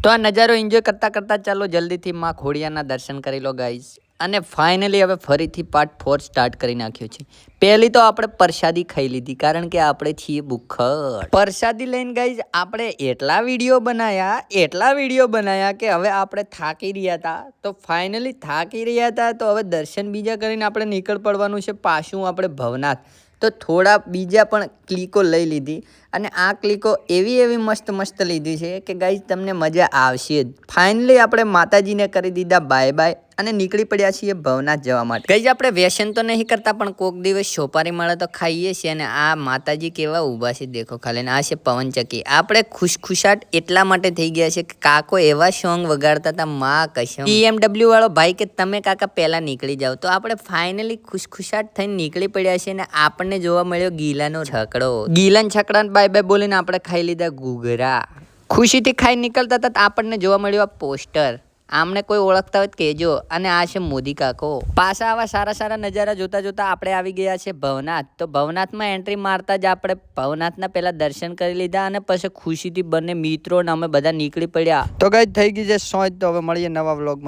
તો આ નજારો એન્જોય કરતા કરતા ચાલો જલ્દીથી માં ખોડિયાના દર્શન કરી લો ગાઈઝ. અને ફાઇનલી હવે ફરીથી પાર્ટ 4 સ્ટાર્ટ કરી નાખ્યો છે. પહેલી તો આપણે પ્રસાદી ખાઈ લીધી કારણ કે આપણે છીએ ભૂખડ. પ્રસાદી લઈને ગાઈઝ આપણે એટલા વિડીયો બનાયા કે હવે આપણે થાકી રહ્યા હતા. તો ફાઇનલી થાકી રહ્યા હતા તો હવે દર્શન બીજા કરીને આપણે નીકળ પડવાનું છે પાછું આપણે ભવનાથ. તો થોડા બીજા પણ ક્લિકો લઈ લીધી અને આ ક્લિકો એવી મસ્ત લીધી છે કે ગાઈઝ તમને મજા આવશે જ. ફાઇનલી આપણે માતાજીને કરી દીધા બાય બાય અને નીકળી પડ્યા છીએ ભવનાથ જવા માટે. ગાઈઝ આપણે વ્યસન તો નહીં કરતા પણ કોક દિવસ સોપારી મળે તો ખાઈએ છીએ. અને આ માતાજી કેવા ઊભા છે દેખો ખાલી. આ છે પવનચક્કી. આપણે ખુશખુશાટ એટલા માટે થઈ ગયા છે કે કાકો એવા સોંગ વગાડતા હતા માં કસમ. BMW વાળો ભાઈ કે તમે કાકા પહેલા નીકળી જાઓ. તો આપણે ફાઇનલી ખુશખુશાટ થઈને નીકળી પડ્યા છીએ. અને આપણને જોવા મળ્યો ગીલાનો છકડો. ગીલાના છકડાને બાય બાય બોલીને આપણે ખાઈ લીધા ઘૂઘરા. ખુશીથી ખાઈ નીકળતા હતા આપણને જોવા મળ્યો આ પોસ્ટર. આમને કોઈ ઓળખતા હોય કહેજો. અને આ છે મોદી કાકો. પાછા આવા સારા નજારા જોતા આપણે આવી ગયા છે ભવનાથ. તો ભવનાથમાં એન્ટ્રી મારતા જ આપણે ભવનાથના પહેલા દર્શન કરી લીધા અને પછી ખુશીથી બંને મિત્રો ને અમે બધા નીકળી પડ્યા. તો ગાઈઝ થઈ ગઈ છે સોચ. તો હવે મળીએ નવા વ્લોગમાં.